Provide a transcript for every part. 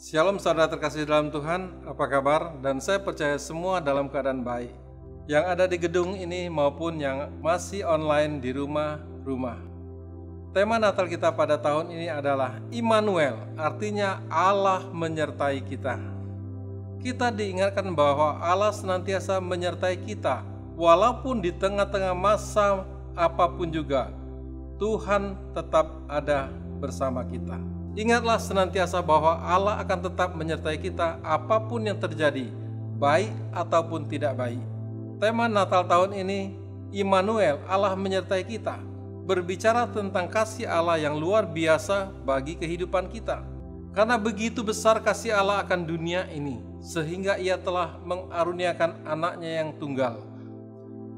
Shalom saudara terkasih dalam Tuhan, apa kabar? Dan saya percaya semua dalam keadaan baik. Yang ada di gedung ini maupun yang masih online di rumah-rumah. Tema Natal kita pada tahun ini adalah Immanuel, artinya Allah menyertai kita. Kita diingatkan bahwa Allah senantiasa menyertai kita, walaupun di tengah-tengah masa apapun juga, Tuhan tetap ada bersama kita. Ingatlah senantiasa bahwa Allah akan tetap menyertai kita apapun yang terjadi, baik ataupun tidak baik. Tema Natal tahun ini, Immanuel, Allah menyertai kita, berbicara tentang kasih Allah yang luar biasa bagi kehidupan kita. Karena begitu besar kasih Allah akan dunia ini, sehingga Ia telah mengaruniakan anaknya yang tunggal,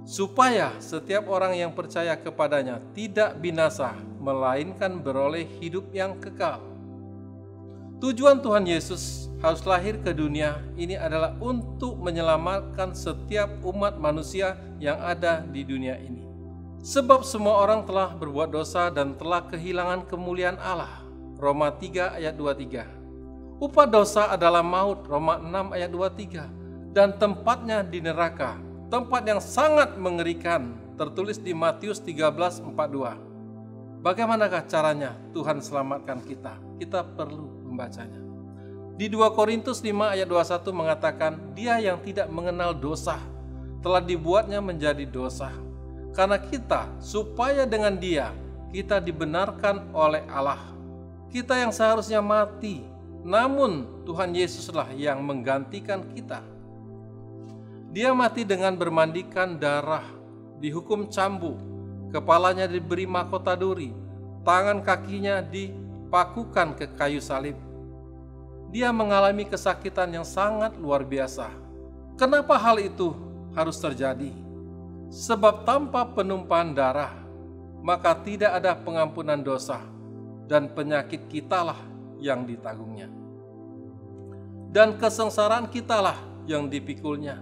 supaya setiap orang yang percaya kepadanya tidak binasa, melainkan beroleh hidup yang kekal. Tujuan Tuhan Yesus harus lahir ke dunia ini adalah untuk menyelamatkan setiap umat manusia yang ada di dunia ini. Sebab semua orang telah berbuat dosa dan telah kehilangan kemuliaan Allah. Roma 3 ayat 23. Upah dosa adalah maut. Roma 6 ayat 23. Dan tempatnya di neraka, tempat yang sangat mengerikan, tertulis di Matius 13:42. Bagaimanakah caranya Tuhan selamatkan kita? Kita perlu membacanya. Di 2 Korintus 5 ayat 21 mengatakan, Dia yang tidak mengenal dosa telah dibuatnya menjadi dosa, karena kita, supaya dengan Dia kita dibenarkan oleh Allah. Kita yang seharusnya mati, namun Tuhan Yesuslah yang menggantikan kita. Dia mati dengan bermandikan darah, dihukum cambuk, kepalanya diberi mahkota duri, tangan kakinya dipakukan ke kayu salib. Dia mengalami kesakitan yang sangat luar biasa. Kenapa hal itu harus terjadi? Sebab tanpa penumpahan darah, maka tidak ada pengampunan dosa, dan penyakit kitalah yang ditanggungnya. Dan kesengsaraan kitalah yang dipikulnya,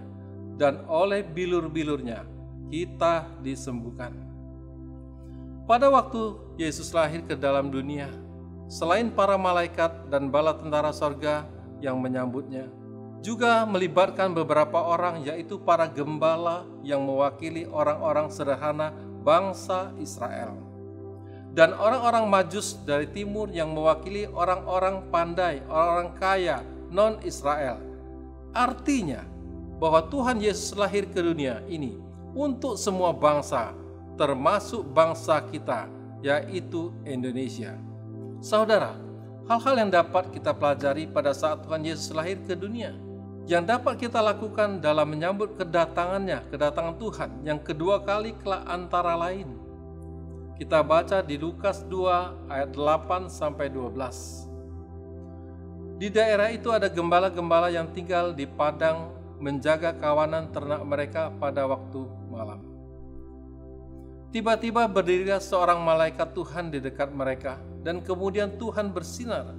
dan oleh bilur-bilurnya kita disembuhkan. Pada waktu Yesus lahir ke dalam dunia, selain para malaikat dan bala tentara sorga yang menyambutnya, juga melibatkan beberapa orang, yaitu para gembala yang mewakili orang-orang sederhana bangsa Israel, dan orang-orang Majus dari timur yang mewakili orang-orang pandai, orang-orang kaya non-Israel. Artinya bahwa Tuhan Yesus lahir ke dunia ini untuk semua bangsa, termasuk bangsa kita, yaitu Indonesia. Saudara, hal-hal yang dapat kita pelajari pada saat Tuhan Yesus lahir ke dunia, yang dapat kita lakukan dalam menyambut kedatangan Tuhan yang kedua kali kelak antara lain. Kita baca di Lukas 2 ayat 8-12. Di daerah itu ada gembala-gembala yang tinggal di padang menjaga kawanan ternak mereka pada waktu malam. Tiba-tiba berdirilah seorang malaikat Tuhan di dekat mereka, dan kemudian Tuhan bersinar.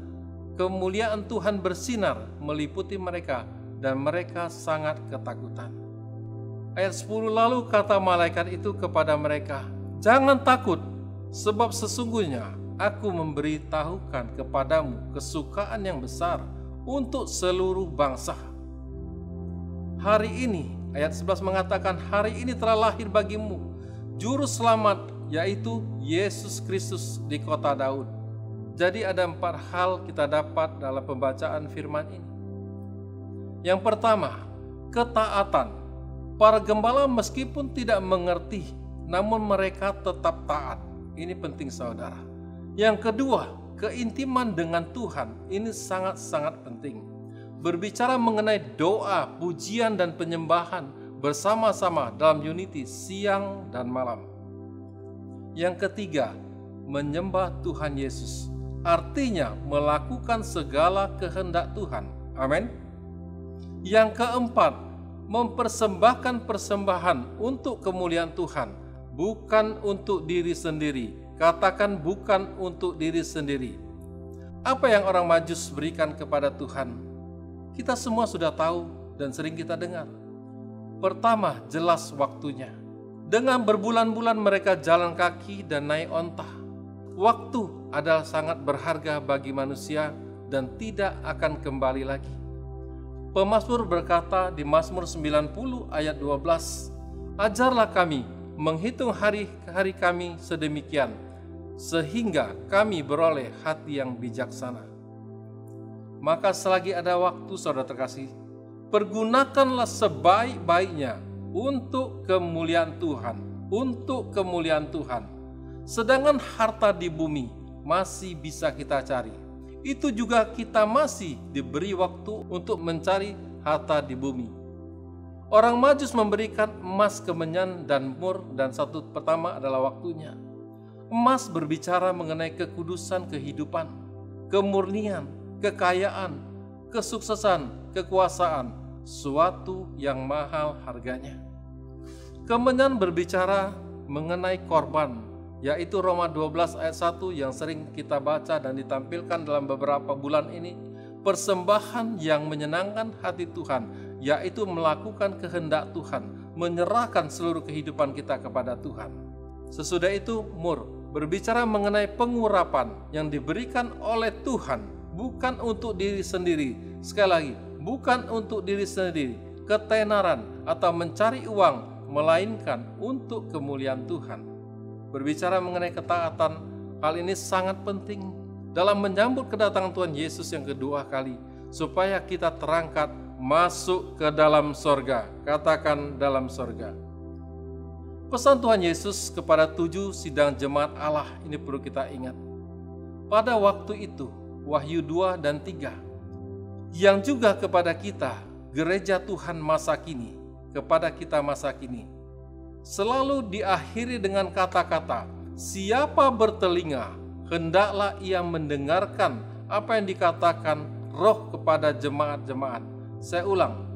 Kemuliaan Tuhan bersinar meliputi mereka, dan mereka sangat ketakutan. Ayat 10, lalu kata malaikat itu kepada mereka, "Jangan takut, sebab sesungguhnya aku memberitahukan kepadamu kesukaan yang besar untuk seluruh bangsa. Hari ini," ayat 11 mengatakan, "hari ini telah lahir bagimu Juru Selamat, yaitu Yesus Kristus di kota Daud." Jadi ada 4 hal kita dapat dalam pembacaan firman ini. Yang pertama, ketaatan. Para gembala meskipun tidak mengerti, namun mereka tetap taat. Ini penting saudara. Yang kedua, keintiman dengan Tuhan. Ini sangat-sangat penting. Berbicara mengenai doa, pujian, dan penyembahan bersama-sama dalam unity siang dan malam. Yang ketiga, menyembah Tuhan Yesus, artinya melakukan segala kehendak Tuhan. Amin. Yang keempat, mempersembahkan persembahan untuk kemuliaan Tuhan, bukan untuk diri sendiri. Katakan bukan untuk diri sendiri. Apa yang orang Majus berikan kepada Tuhan, kita semua sudah tahu dan sering kita dengar. Pertama, jelas waktunya. Dengan berbulan-bulan mereka jalan kaki dan naik onta. Waktu adalah sangat berharga bagi manusia, dan tidak akan kembali lagi. Pemazmur berkata di Mazmur 90 ayat 12, "Ajarlah kami menghitung hari-hari kami sedemikian, sehingga kami beroleh hati yang bijaksana." Maka selagi ada waktu, saudara terkasih, pergunakanlah sebaik-baiknya untuk kemuliaan Tuhan, untuk kemuliaan Tuhan. Sedangkan harta di bumi masih bisa kita cari. Itu juga kita masih diberi waktu untuk mencari harta di bumi. Orang Majus memberikan emas, kemenyan, dan mur, dan satu pertama adalah waktunya. Emas berbicara mengenai kekudusan kehidupan, kemurnian, kekayaan, kesuksesan, kekuasaan, suatu yang mahal harganya. Kemenyan berbicara mengenai korban, yaitu Roma 12 ayat 1 yang sering kita baca dan ditampilkan dalam beberapa bulan ini. Persembahan yang menyenangkan hati Tuhan, yaitu melakukan kehendak Tuhan, menyerahkan seluruh kehidupan kita kepada Tuhan. Sesudah itu mur berbicara mengenai pengurapan yang diberikan oleh Tuhan, bukan untuk diri sendiri. Sekali lagi, bukan untuk diri sendiri, ketenaran atau mencari uang, melainkan untuk kemuliaan Tuhan. Berbicara mengenai ketaatan, hal ini sangat penting dalam menyambut kedatangan Tuhan Yesus yang kedua kali, supaya kita terangkat masuk ke dalam sorga. Katakan dalam sorga. Pesan Tuhan Yesus kepada 7 sidang jemaat Allah ini perlu kita ingat. Pada waktu itu, Wahyu 2 dan 3, yang juga kepada kita, gereja Tuhan masa kini, kepada kita masa kini, selalu diakhiri dengan kata-kata, "Siapa bertelinga, hendaklah ia mendengarkan apa yang dikatakan Roh kepada jemaat-jemaat." Saya ulang,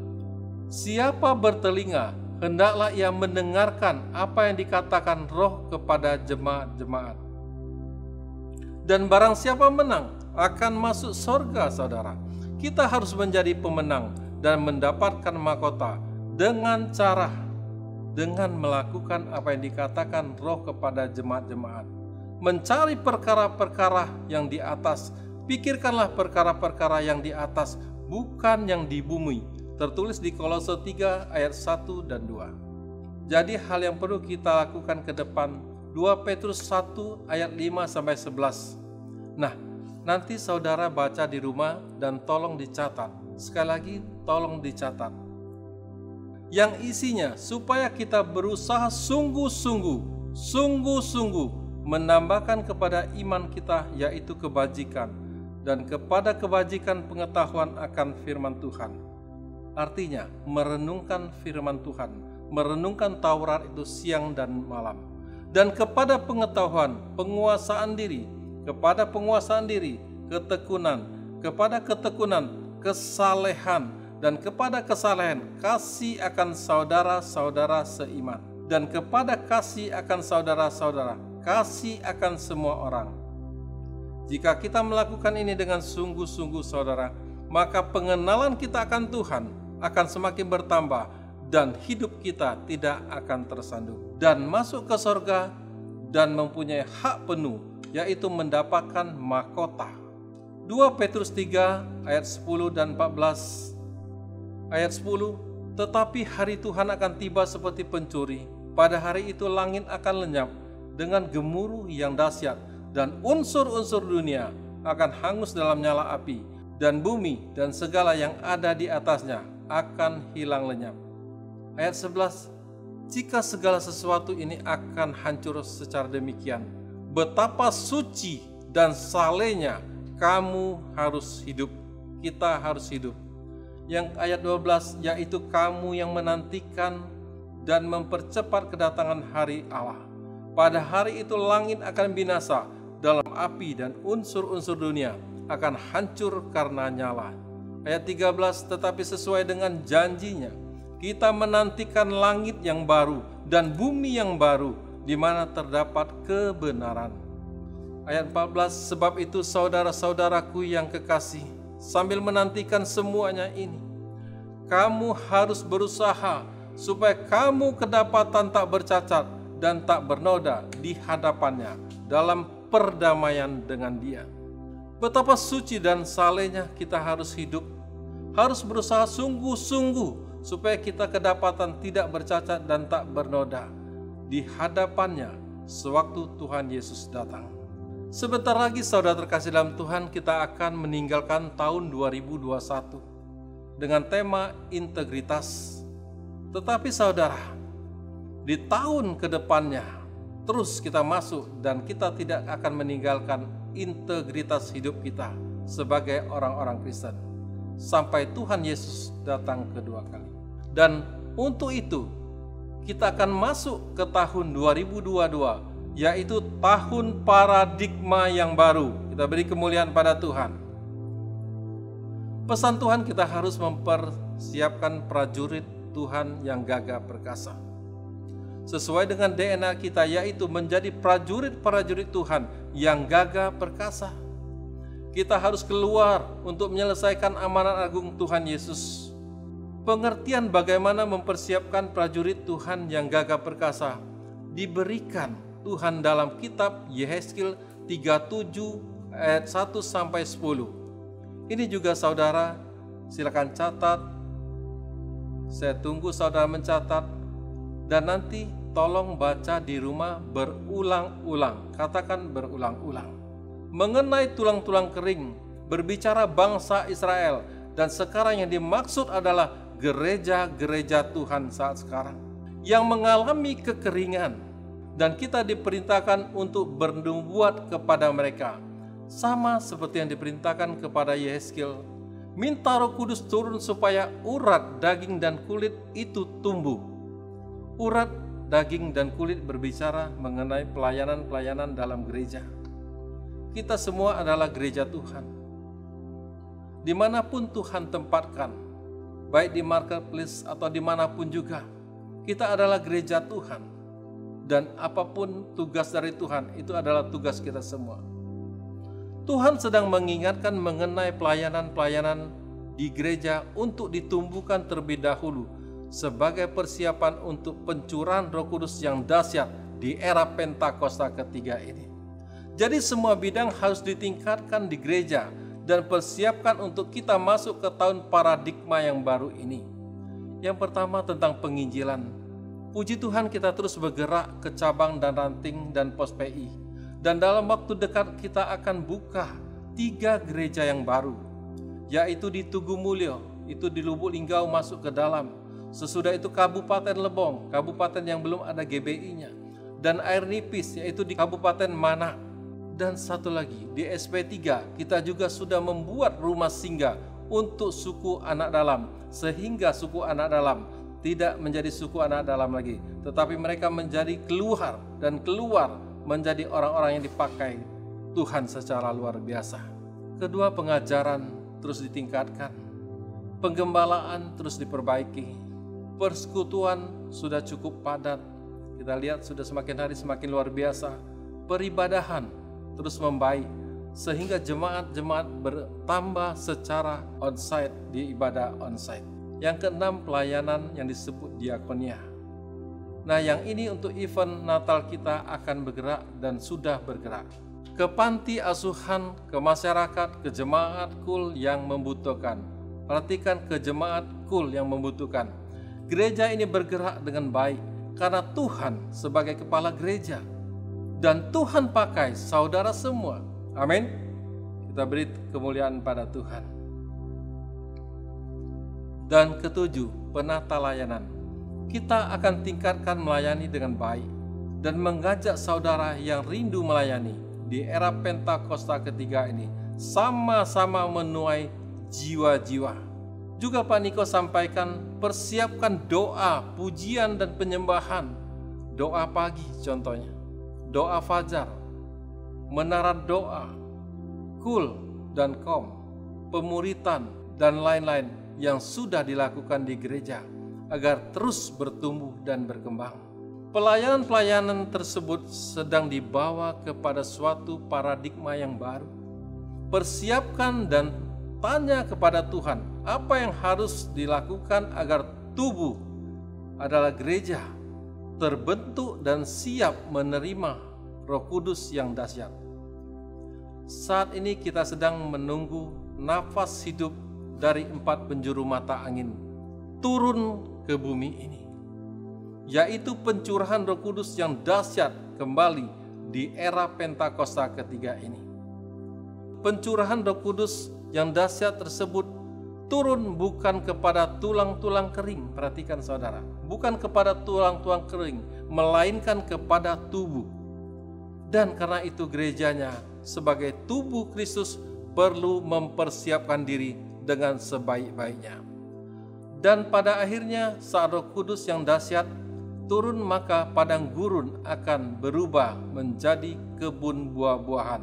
siapa bertelinga, hendaklah ia mendengarkan apa yang dikatakan Roh kepada jemaat-jemaat. Dan barang siapa menang akan masuk sorga, saudara. Kita harus menjadi pemenang dan mendapatkan mahkota dengan melakukan apa yang dikatakan Roh kepada jemaat-jemaat. Mencari perkara-perkara yang di atas. Pikirkanlah perkara-perkara yang di atas, bukan yang di bumi. Tertulis di Kolose 3 ayat 1 dan 2. Jadi hal yang perlu kita lakukan ke depan, 2 Petrus 1 ayat 5 sampai 11. Nah, nanti saudara baca di rumah dan tolong dicatat. Sekali lagi, tolong dicatat. Yang isinya supaya kita berusaha sungguh-sungguh menambahkan kepada iman kita, yaitu kebajikan, dan kepada kebajikan pengetahuan akan firman Tuhan. Artinya merenungkan firman Tuhan, merenungkan Taurat itu siang dan malam. Dan kepada pengetahuan, penguasaan diri, kepada penguasaan diri, ketekunan, kepada ketekunan, kesalehan, dan kepada kesalehan, kasih akan saudara-saudara seiman. Dan kepada kasih akan saudara-saudara, kasih akan semua orang. Jika kita melakukan ini dengan sungguh-sungguh, saudara, maka pengenalan kita akan Tuhan akan semakin bertambah dan hidup kita tidak akan tersandung. Dan masuk ke sorga dan mempunyai hak penuh, yaitu mendapatkan mahkota. 2 Petrus 3 ayat 10 dan 14. Ayat 10, "Tetapi hari Tuhan akan tiba seperti pencuri. Pada hari itu langit akan lenyap dengan gemuruh yang dahsyat, dan unsur-unsur dunia akan hangus dalam nyala api, dan bumi dan segala yang ada di atasnya akan hilang lenyap." Ayat 11, "Jika segala sesuatu ini akan hancur secara demikian, betapa suci dan salehnya kamu harus hidup." Kita harus hidup. Yang ayat 12, "Yaitu kamu yang menantikan dan mempercepat kedatangan hari Allah. Pada hari itu langit akan binasa dalam api, dan unsur-unsur dunia akan hancur karena nyala." Ayat 13, "Tetapi sesuai dengan janjinya, kita menantikan langit yang baru dan bumi yang baru, di mana terdapat kebenaran." Ayat 14, "Sebab itu saudara-saudaraku yang kekasih, sambil menantikan semuanya ini, kamu harus berusaha supaya kamu kedapatan tak bercacat dan tak bernoda di hadapannya dalam perdamaian dengan Dia." Betapa suci dan salehnya kita harus hidup, harus berusaha sungguh-sungguh supaya kita kedapatan tidak bercacat dan tak bernoda di hadapannya sewaktu Tuhan Yesus datang. Sebentar lagi saudara terkasih dalam Tuhan, kita akan meninggalkan tahun 2021 dengan tema integritas. Tetapi saudara, di tahun kedepannya terus kita masuk dan kita tidak akan meninggalkan integritas hidup kita sebagai orang-orang Kristen sampai Tuhan Yesus datang kedua kali. Dan untuk itu kita akan masuk ke tahun 2022, yaitu tahun paradigma yang baru. Kita beri kemuliaan pada Tuhan. Pesan Tuhan, kita harus mempersiapkan prajurit Tuhan yang gagah perkasa sesuai dengan DNA kita, yaitu menjadi prajurit-prajurit Tuhan yang gagah perkasa. Kita harus keluar untuk menyelesaikan amanat agung Tuhan Yesus. Pengertian bagaimana mempersiapkan prajurit Tuhan yang gagah perkasa diberikan Tuhan dalam kitab Yehezkiel 37 ayat 1-10. Ini juga saudara silakan catat. Saya tunggu saudara mencatat. Dan nanti tolong baca di rumah berulang-ulang. Katakan berulang-ulang. Mengenai tulang-tulang kering, berbicara bangsa Israel. Dan sekarang yang dimaksud adalah gereja-gereja Tuhan saat sekarang yang mengalami kekeringan. Dan kita diperintahkan untuk bernubuat kepada mereka. Sama seperti yang diperintahkan kepada Yehezkiel. Minta Roh Kudus turun supaya urat, daging, dan kulit itu tumbuh. Urat, daging, dan kulit berbicara mengenai pelayanan-pelayanan dalam gereja. Kita semua adalah gereja Tuhan. Dimanapun Tuhan tempatkan, baik di marketplace atau dimanapun juga, kita adalah gereja Tuhan. Dan apapun tugas dari Tuhan, itu adalah tugas kita semua. Tuhan sedang mengingatkan mengenai pelayanan-pelayanan di gereja untuk ditumbuhkan terlebih dahulu sebagai persiapan untuk pencurahan Roh Kudus yang dahsyat di era Pentakosta ketiga ini. Jadi semua bidang harus ditingkatkan di gereja dan persiapkan untuk kita masuk ke tahun paradigma yang baru ini. Yang pertama tentang penginjilan. Puji Tuhan kita terus bergerak ke cabang dan ranting dan pos PI. Dan dalam waktu dekat kita akan buka 3 gereja yang baru, yaitu di Tugu Mulyo, itu di Lubuk Linggau masuk ke dalam. Sesudah itu Kabupaten Lebong, kabupaten yang belum ada GBI-nya. Dan Air Nipis, yaitu di Kabupaten Mana. Dan satu lagi, di SP3 kita juga sudah membuat rumah singgah untuk suku anak dalam. Sehingga suku anak dalam tidak menjadi suku anak dalam lagi, tetapi mereka menjadi keluar menjadi orang-orang yang dipakai Tuhan secara luar biasa. Kedua, pengajaran terus ditingkatkan. Penggembalaan terus diperbaiki. Persekutuan sudah cukup padat. Kita lihat sudah semakin hari semakin luar biasa. Peribadahan terus membaik sehingga jemaat-jemaat bertambah secara onsite di ibadah onsite. Yang keenam, pelayanan yang disebut diakonia. Nah, yang ini untuk event Natal kita akan bergerak dan sudah bergerak ke panti asuhan, ke masyarakat, ke jemaat kul yang membutuhkan. Perhatikan, ke jemaat kul yang membutuhkan. Gereja ini bergerak dengan baik karena Tuhan sebagai kepala gereja. Dan Tuhan pakai saudara semua. Amin. Kita beri kemuliaan pada Tuhan. Dan ketujuh, penata layanan. Kita akan tingkatkan melayani dengan baik dan mengajak saudara yang rindu melayani di era Pentakosta ketiga ini sama-sama menuai jiwa-jiwa. Juga Pak Niko sampaikan, persiapkan doa, pujian, dan penyembahan. Doa pagi contohnya, doa fajar, menara doa, kul dan kom, pemuritan, dan lain-lain yang sudah dilakukan di gereja agar terus bertumbuh dan berkembang. Pelayanan-pelayanan tersebut sedang dibawa kepada suatu paradigma yang baru. Persiapkan dan tanya kepada Tuhan, apa yang harus dilakukan agar tubuh adalah gereja terbentuk dan siap menerima Roh Kudus yang dahsyat. Saat ini kita sedang menunggu nafas hidup dari 4 penjuru mata angin turun ke bumi ini, yaitu pencurahan Roh Kudus yang dahsyat kembali di era Pentakosta ketiga ini. Pencurahan Roh Kudus yang dahsyat tersebut turun bukan kepada tulang-tulang kering, perhatikan saudara, bukan kepada tulang-tulang kering, melainkan kepada tubuh. Dan karena itu gerejanya sebagai tubuh Kristus perlu mempersiapkan diri dengan sebaik-baiknya. Dan pada akhirnya saat Roh Kudus yang dahsyat turun, maka padang gurun akan berubah menjadi kebun buah-buahan.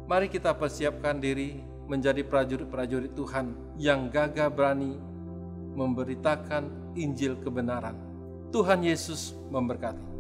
Mari kita persiapkan diri menjadi prajurit-prajurit Tuhan yang gagah berani memberitakan Injil kebenaran. Tuhan Yesus memberkati.